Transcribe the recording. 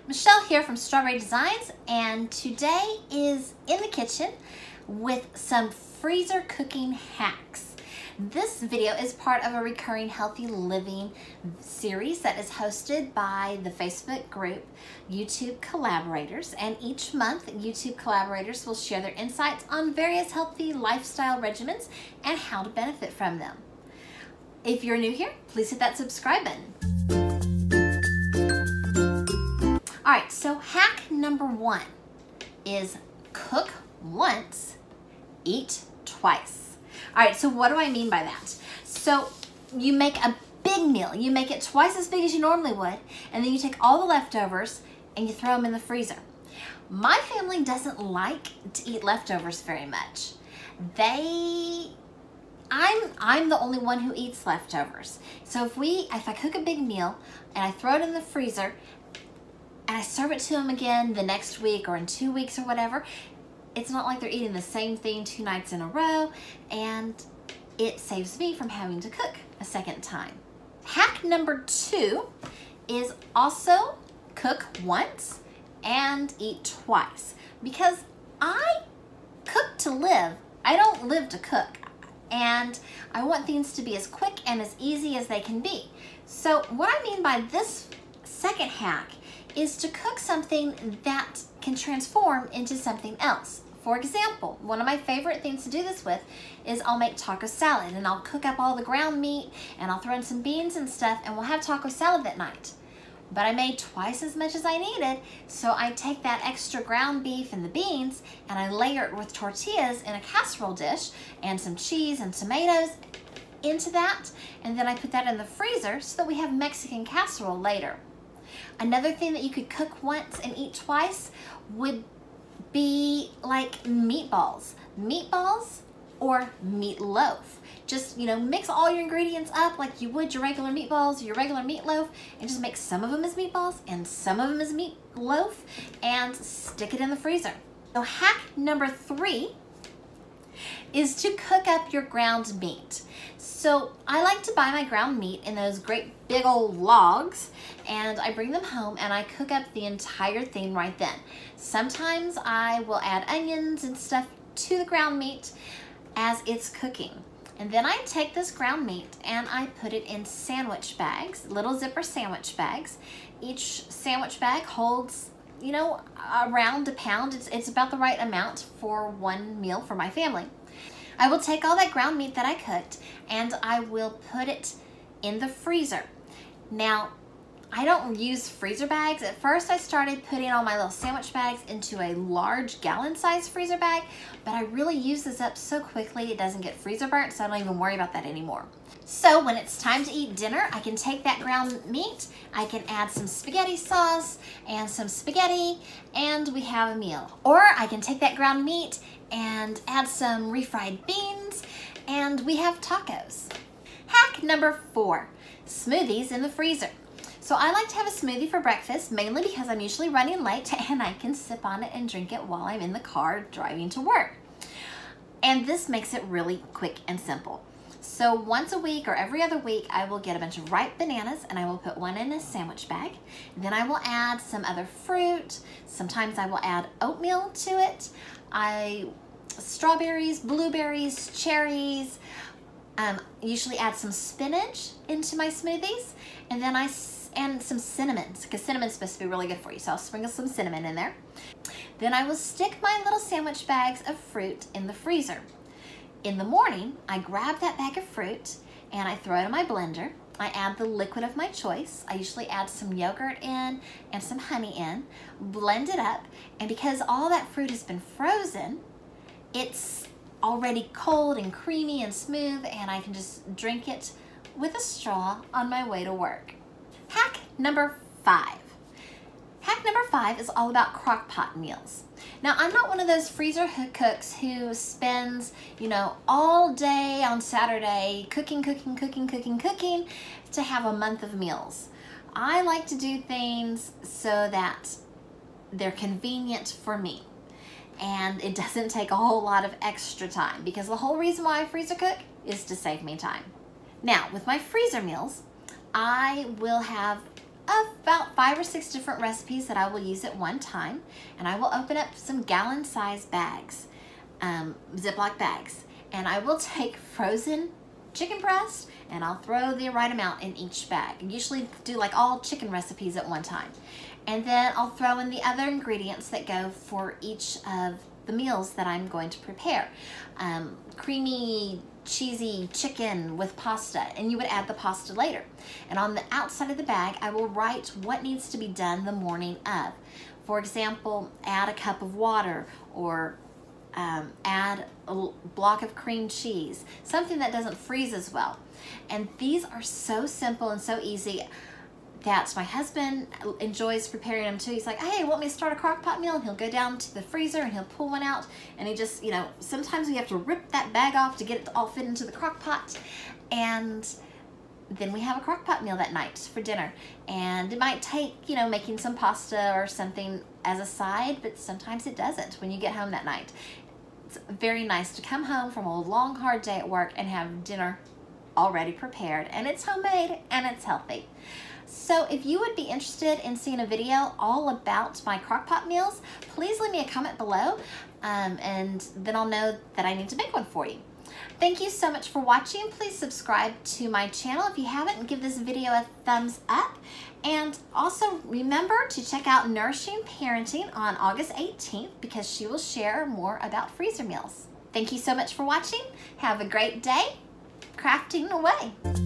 Michelle here from Straw-Bearie Designs, and today is in the kitchen with some freezer cooking hacks. This video is part of a recurring healthy living series that is hosted by the Facebook group YouTube Collaborators, and each month YouTube Collaborators will share their insights on various healthy lifestyle regimens and how to benefit from them. If you're new here, please hit that subscribe button. All right, so hack number one is cook once, eat twice. All right, so what do I mean by that? So you make a big meal. You make it twice as big as you normally would, and then you take all the leftovers and you throw them in the freezer. My family doesn't like to eat leftovers very much. I'm the only one who eats leftovers. So if I cook a big meal and I throw it in the freezer, and I serve it to them again the next week or in 2 weeks or whatever, it's not like they're eating the same thing 2 nights in a row, and it saves me from having to cook a second time. Hack number two is also cook once and eat twice, because I cook to live. I don't live to cook, and I want things to be as quick and as easy as they can be. So what I mean by this second hack is to cook something that can transform into something else. For example, one of my favorite things to do this with is I'll make taco salad, and I'll cook up all the ground meat and I'll throw in some beans and stuff, and we'll have taco salad that night. But I made twice as much as I needed, so I take that extra ground beef and the beans and I layer it with tortillas in a casserole dish and some cheese and tomatoes into that, and then I put that in the freezer so that we have Mexican casserole later. Another thing that you could cook once and eat twice would be like meatballs. Meatballs or meatloaf. Just, mix all your ingredients up like you would your regular meatballs or your regular meatloaf, and just make some of them as meatballs and some of them as meatloaf and stick it in the freezer. So hack number three is to cook up your ground meat. So I like to buy my ground meat in those great big old logs, and I bring them home and I cook up the entire thing right then. Sometimes I will add onions and stuff to the ground meat as it's cooking. And then I take this ground meat and I put it in sandwich bags, little zipper sandwich bags. Each sandwich bag holds, around a pound. It's about the right amount for one meal for my family. I will take all that ground meat that I cooked and I will put it in the freezer. Now, I don't use freezer bags. At first, I started putting all my little sandwich bags into a large gallon-sized freezer bag, but I really use this up so quickly it doesn't get freezer burnt, so I don't even worry about that anymore. So when it's time to eat dinner, I can take that ground meat, I can add some spaghetti sauce and some spaghetti, and we have a meal. Or I can take that ground meat and add some refried beans, and we have tacos. Hack number four, smoothies in the freezer. So I like to have a smoothie for breakfast, mainly because I'm usually running late and I can sip on it and drink it while I'm in the car driving to work. And this makes it really quick and simple. So once a week or every other week, I will get a bunch of ripe bananas and I will put one in a sandwich bag. Then I will add some other fruit. Sometimes I will add oatmeal to it. Strawberries, blueberries, cherries. Usually add some spinach into my smoothies, and then and some cinnamon, because cinnamon's supposed to be really good for you, so I'll sprinkle some cinnamon in there. Then I will stick my little sandwich bags of fruit in the freezer. In the morning, I grab that bag of fruit and I throw it in my blender. I add the liquid of my choice. I usually add some yogurt in and some honey in, blend it up, and because all that fruit has been frozen, it's already cold and creamy and smooth, and I can just drink it with a straw on my way to work. Hack number five. Hack number five is all about crockpot meals. Now, I'm not one of those freezer cooks who spends, all day on Saturday cooking to have a month of meals. I like to do things so that they're convenient for me, and it doesn't take a whole lot of extra time, because the whole reason why I freezer cook is to save me time. Now, with my freezer meals, I will have about 5 or 6 different recipes that I will use at one time, and I will open up some gallon-sized bags, Ziploc bags, and I will take frozen chicken breast and I'll throw the right amount in each bag. I usually do like all chicken recipes at one time, and then I'll throw in the other ingredients that go for each of the meals that I'm going to prepare. Creamy, cheesy chicken with pasta, and you would add the pasta later. And on the outside of the bag, I will write what needs to be done the morning of. For example, add a cup of water, or add a block of cream cheese, something that doesn't freeze as well. And these are so simple and so easy that my husband enjoys preparing them too. He's like, hey, want me to start a crock pot meal? And he'll go down to the freezer and he'll pull one out, and he just, you know, sometimes we have to rip that bag off to get it to all fit into the crock pot. And then we have a crock pot meal that night for dinner. And it might take, you know, making some pasta or something as a side, but sometimes it doesn't when you get home that night. It's very nice to come home from a long, hard day at work and have dinner already prepared, and it's homemade and it's healthy. So if you would be interested in seeing a video all about my crockpot meals, please leave me a comment below, and then I'll know that I need to make one for you. Thank you so much for watching. Please subscribe to my channel if you haven't, and give this video a thumbs up. And also remember to check out Nourishing Parenting on August 18th, because she will share more about freezer meals. Thank you so much for watching. Have a great day. Crafting away.